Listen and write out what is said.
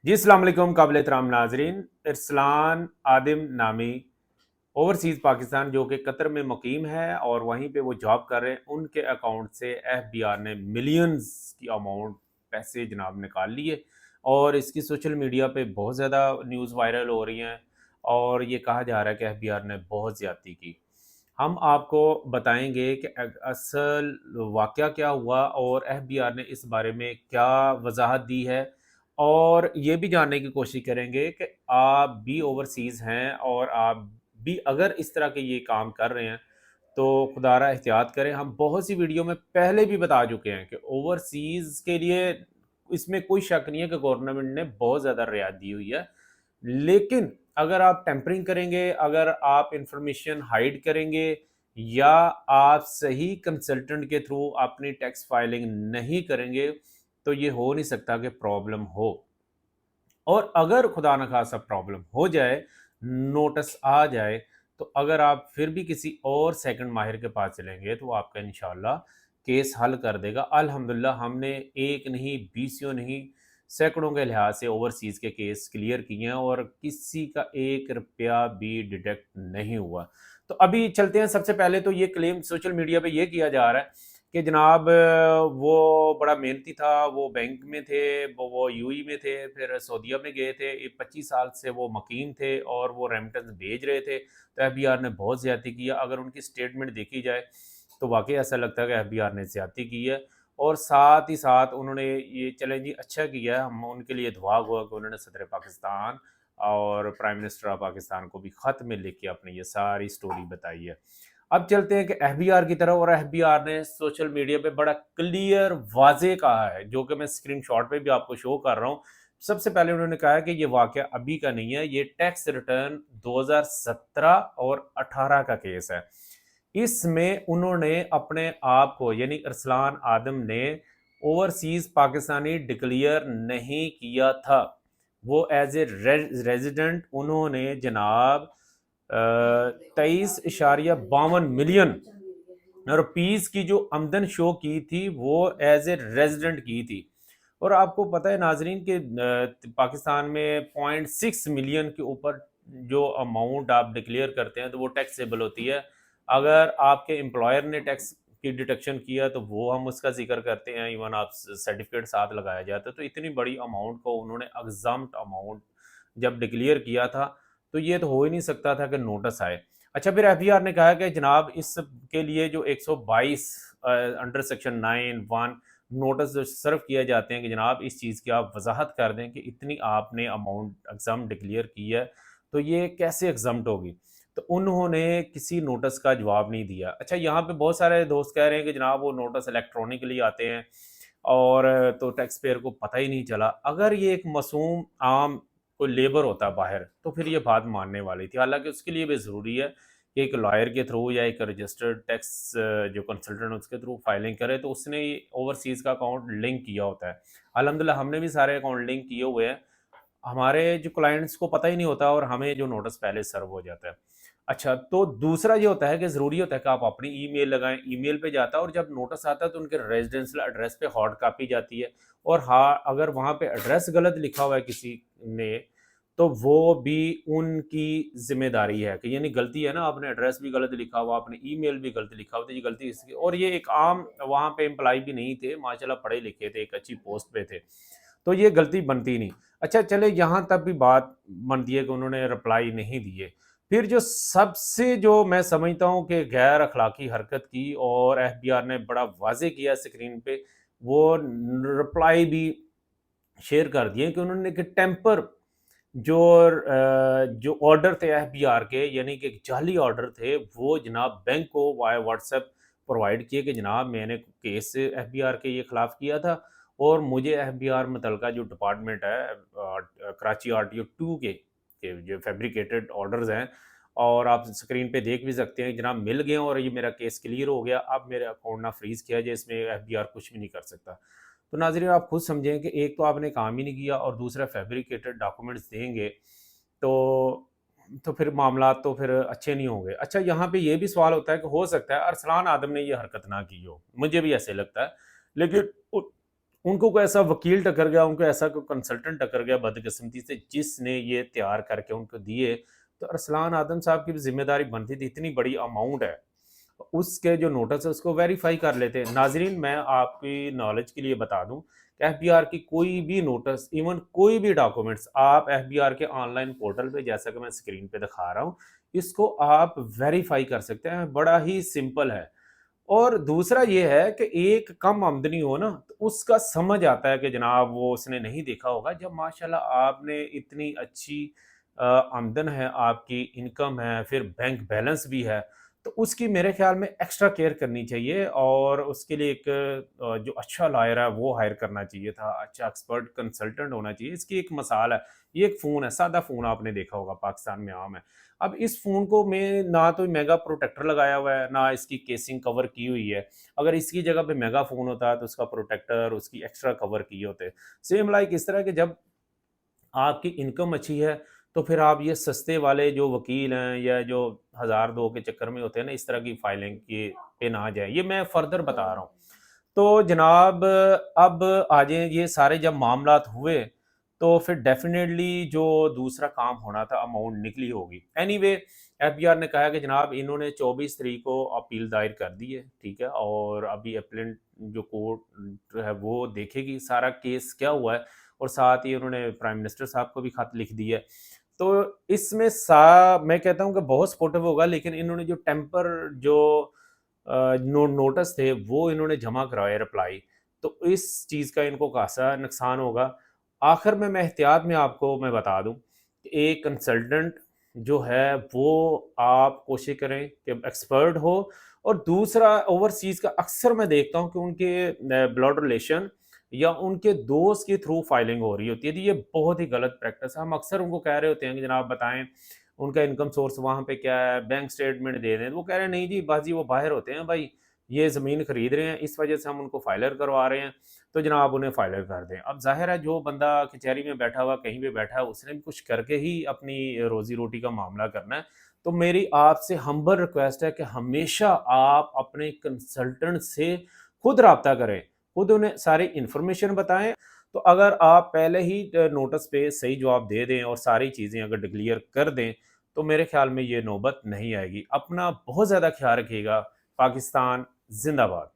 जी अस्सलाम वालेकुम काबिल एहतराम नाजरीन। इरसलान आदिम नामी ओवरसीज़ पाकिस्तान जो कि कतर में मुकीम है और वहीं पे वो जॉब कर रहे हैं, उनके अकाउंट से एफबीआर ने मिलियंस की अमाउंट पैसे जनाब निकाल लिए और इसकी सोशल मीडिया पे बहुत ज़्यादा न्यूज़ वायरल हो रही हैं और ये कहा जा रहा है कि एफबीआर ने बहुत ज़्यादती की। हम आपको बताएंगे कि असल वाक़या क्या हुआ और एफबीआर ने इस बारे में क्या वजाहत दी है और ये भी जानने की कोशिश करेंगे कि आप भी ओवरसीज़ हैं और आप भी अगर इस तरह के ये काम कर रहे हैं तो खुदारा एहतियात करें। हम बहुत सी वीडियो में पहले भी बता चुके हैं कि ओवरसीज़ के लिए इसमें कोई शक नहीं है कि गवर्नमेंट ने बहुत ज़्यादा रियायत दी हुई है। लेकिन अगर आप टेम्परिंग करेंगे, अगर आप इंफॉर्मेशन हाइड करेंगे या आप सही कंसल्टेंट के थ्रू अपनी टैक्स फाइलिंग नहीं करेंगे, तो ये हो नहीं सकता कि प्रॉब्लम हो। और अगर खुदा न खासा प्रॉब्लम हो जाए, नोटिस आ जाए, तो अगर आप फिर भी किसी और सेकंड माहिर के पास चलेंगे, तो आपका इंशाल्लाह केस हल कर देगा। अल्हम्दुलिल्लाह हमने एक नहीं, बीसियों नहीं, सैकड़ों के लिहाज से ओवरसीज़ के केस क्लियर किए हैं और किसी का 1 रुपया भी डिडक्ट नहीं हुआ। तो अभी चलते हैं, सबसे पहले तो ये क्लेम सोशल मीडिया पे ये किया जा रहा है कि जनाब वो बड़ा मेहनती था, वो बैंक में थे, वो यूएई में थे, फिर सऊदीया में गए थे, 25 साल से वो मुकीम थे और वो रेमिटेंस भेज रहे थे, तो एफबीआर ने बहुत ज़्यादती किया। अगर उनकी स्टेटमेंट देखी जाए, तो वाक़ई ऐसा लगता है कि एफबीआर ने ज़्यादती की है और साथ ही साथ उन्होंने ये चलें जी अच्छा किया है, हम उनके लिए दुआ हुआ कि उन्होंने सदर पाकिस्तान और प्राइम मिनिस्टर ऑफ पाकिस्तान को भी ख़त में लिख के अपनी ये सारी स्टोरी बताई है। अब चलते हैं कि एफबीआर की तरफ और एफबीआर ने सोशल मीडिया पे बड़ा क्लियर वाज़ेह कहा है, जो कि मैं स्क्रीनशॉट पे भी आपको शो कर रहा हूँ। सबसे पहले उन्होंने कहा है कि ये वाक़या अभी का नहीं है, ये टैक्स रिटर्न 2017 और 18 का केस है। इसमें उन्होंने अपने आप को यानी अरसलान आदम ने ओवरसीज़ पाकिस्तानी डिक्लेयर नहीं किया था। वो एज़ ए रेज़िडेंट उन्होंने जनाब 23.52 मिलियन रुपीस की जो आमदन शो की थी वो एज ए रेजिडेंट की थी। और आपको पता है नाजरीन के पाकिस्तान में 0.6 मिलियन के ऊपर जो अमाउंट आप डिक्लेयर करते हैं तो वो टैक्सेबल होती है। अगर आपके एम्प्लॉयर ने टैक्स की डिडक्शन किया तो वो हम उसका जिक्र करते हैं, इवन आप सर्टिफिकेट साथ लगाया जाता है। तो इतनी बड़ी अमाउंट को उन्होंने एग्जाम्प्ट अमाउंट जब डिक्लेयर किया था तो ये तो हो ही नहीं सकता था कि नोटिस आए। अच्छा, फिर एफबीआर ने कहा कि जनाब इसके लिए जो 122 अंडर सेक्शन 9(1) नोटिस जो सर्व किए जाते हैं कि जनाब इस चीज़ की आप वजाहत कर दें कि इतनी आपने अमाउंट एग्जाम डिक्लेयर की है, तो ये कैसे एग्जाम्प्ट होगी। तो उन्होंने किसी नोटिस का जवाब नहीं दिया। अच्छा, यहाँ पे बहुत सारे दोस्त कह रहे हैं कि जनाब वो नोटिस इलेक्ट्रॉनिकली आते हैं और तो टैक्स पेयर को पता ही नहीं चला। अगर ये एक मासूम आम कोई लेबर होता बाहर तो फिर ये बात मानने वाली थी। हालांकि उसके लिए भी ज़रूरी है कि एक लॉयर के थ्रू या एक रजिस्टर्ड टैक्स जो कंसल्टेंट उसके थ्रू फाइलिंग करे, तो उसने ओवरसीज़ का अकाउंट लिंक किया होता है। अल्हम्दुलिल्लाह हमने भी सारे अकाउंट लिंक किए हुए हैं। हमारे जो क्लाइंट्स को पता ही नहीं होता और हमें जो नोटिस पहले सर्व हो जाता है। अच्छा, तो दूसरा ये होता है कि ज़रूरी होता है कि आप अपनी ईमेल लगाएँ, ईमेल पे जाता है और जब नोटिस आता है तो उनके रेजिडेंशियल एड्रेस पे हार्ड कॉपी जाती है। और हाँ, अगर वहाँ पे एड्रेस गलत लिखा हुआ है किसी ने, तो वो भी उनकी ज़िम्मेदारी है कि यानी गलती है ना, आपने एड्रेस भी गलत लिखा हुआ, आपने ईमेल भी गलत लिखा हुआ, तो ये गलती इसकी। और ये एक आम वहाँ पे एम्प्लॉयी भी नहीं थे, माशाल्लाह पढ़े लिखे थे, एक अच्छी पोस्ट पे थे, तो ये गलती बनती नहीं। अच्छा, चले यहाँ तक भी बात बनती है कि उन्होंने रिप्लाई नहीं दिए। फिर जो सबसे जो मैं समझता हूँ कि गैर अखलाकी हरकत की और एफबीआर ने बड़ा वाज़ेह किया स्क्रीन पे, वो रिप्लाई भी शेयर कर दिए कि उन्होंने कि टेम्पर जो जो ऑर्डर थे एफबीआर के, यानी कि जाली ऑर्डर थे, वो जनाब बैंक को वाया व्हाट्सएप प्रोवाइड किए कि जनाब मैंने केस एफबीआर के ये खिलाफ किया था और मुझे एफबीआर मुतलका जो डिपार्टमेंट है कराची आरटीओ 2 के जो फैब्रिकेटेड ऑर्डर्स हैं, और आप स्क्रीन पे देख भी सकते हैं जनाब मिल गए और ये मेरा केस क्लियर हो गया। अब मेरे अकाउंट ना फ्रीज किया जाए, इसमें एफबीआर कुछ भी नहीं कर सकता। तो नाज़रीन आप खुद समझें कि एक तो आपने काम ही नहीं किया और दूसरा फैब्रिकेटेड डॉक्यूमेंट्स देंगे, तो फिर मामला तो फिर अच्छे नहीं होंगे। अच्छा, यहाँ पे ये भी सवाल होता है कि हो सकता है अरसलान आदम ने ये हरकत ना की हो, मुझे भी ऐसे लगता है। लेकिन उनको कोई ऐसा वकील टक्कर गया, उनको ऐसा कोई कंसल्टेंट टक्कर गया बदकिस्मती से, जिसने ये तैयार करके उनको दिए। तो अरसलान आदम साहब की भी जिम्मेदारी बनती थी, इतनी बड़ी अमाउंट है, उसके जो नोटिस है उसको वेरीफाई कर लेते हैं। नाजरीन, मैं आपकी नॉलेज के लिए बता दूं कि एफबीआर की कोई भी नोटिस, इवन कोई भी डॉक्यूमेंट्स, आप एफबीआर के ऑनलाइन पोर्टल पे, जैसा कि मैं स्क्रीन पे दिखा रहा हूँ, इसको आप वेरीफाई कर सकते हैं। बड़ा ही सिंपल है। और दूसरा ये है कि एक कम आमदनी हो ना, तो उसका समझ आता है कि जनाब वो उसने नहीं देखा होगा। जब माशाल्लाह आपने इतनी अच्छी आमदन है, आपकी इनकम है, फिर बैंक बैलेंस भी है, तो उसकी मेरे ख्याल में एक्स्ट्रा केयर करनी चाहिए, और उसके लिए एक जो अच्छा लॉयर है वो हायर करना चाहिए था, अच्छा एक्सपर्ट कंसल्टेंट होना चाहिए। इसकी एक मिसाल है, ये एक फ़ोन है, सादा फ़ोन आपने देखा होगा, पाकिस्तान में आम है। अब इस फ़ोन को मैं ना तो मेगा प्रोटेक्टर लगाया हुआ है, ना इसकी केसिंग कवर की हुई है। अगर इसकी जगह पे मेगा फ़ोन होता तो उसका प्रोटेक्टर, उसकी एक्स्ट्रा कवर किए होते। सेम लाइक इस तरह के, जब आपकी इनकम अच्छी है, तो फिर आप ये सस्ते वाले जो वकील हैं, या जो हज़ार दो के चक्कर में होते हैं ना, इस तरह की फाइलिंग के पे ना जाएँ। ये मैं फर्दर बता रहा हूँ। तो जनाब, अब आ जाएँ, ये सारे जब मामलात हुए, तो फिर डेफ़िनेटली जो दूसरा काम होना था, अमाउंट निकली होगी। एनीवे, एफबीआर ने कहा कि जनाब इन्होंने 24 तारीख को अपील दायर कर दी है, ठीक है? और अभी अपीलेंट जो कोर्ट है वो देखेगी सारा केस क्या हुआ है, और साथ ही उन्होंने प्राइम मिनिस्टर साहब को भी खत लिख दिया है। तो इसमें मैं कहता हूँ कि बहुत सपोर्टिव होगा, लेकिन इन्होंने जो टेम्पर जो नोटिस थे वो इन्होंने जमा करवाए, रिप्लाई, तो इस चीज़ का इनको खासा नुकसान होगा। आखिर में मैं एहतियात में आपको मैं बता दूं कि एक कंसल्टेंट जो है वो आप कोशिश करें कि एक्सपर्ट हो। और दूसरा, ओवरसीज़ का अक्सर मैं देखता हूं कि उनके ब्लड रिलेशन या उनके दोस्त के थ्रू फाइलिंग हो रही होती है। तो ये बहुत ही गलत प्रैक्टिस है। हम अक्सर उनको कह रहे होते हैं कि जनाब बताएं उनका इनकम सोर्स वहाँ पे क्या है, बैंक स्टेटमेंट दे दें। तो वो कह रहे हैं नहीं जी, बाजी वो बाहर होते हैं भाई, ये ज़मीन खरीद रहे हैं, इस वजह से हम उनको फाइलर करवा रहे हैं, तो जनाब उन्हें फाइलर कर दें। अब ज़ाहिर है जो बंदा कचहरी में बैठा हुआ, कहीं पे बैठा है, उसने भी कुछ करके ही अपनी रोज़ी रोटी का मामला करना है। तो मेरी आपसे हम्बल रिक्वेस्ट है कि हमेशा आप अपने कंसल्टेंट से खुद रब्ता करें, खुद उन्हें सारी इन्फॉर्मेशन बताएं। तो अगर आप पहले ही नोटिस पे सही जवाब दे दें और सारी चीज़ें अगर डिक्लेयर कर दें, तो मेरे ख्याल में ये नौबत नहीं आएगी। अपना बहुत ज़्यादा ख्याल रखिएगा। पाकिस्तान ज़िंदाबाद।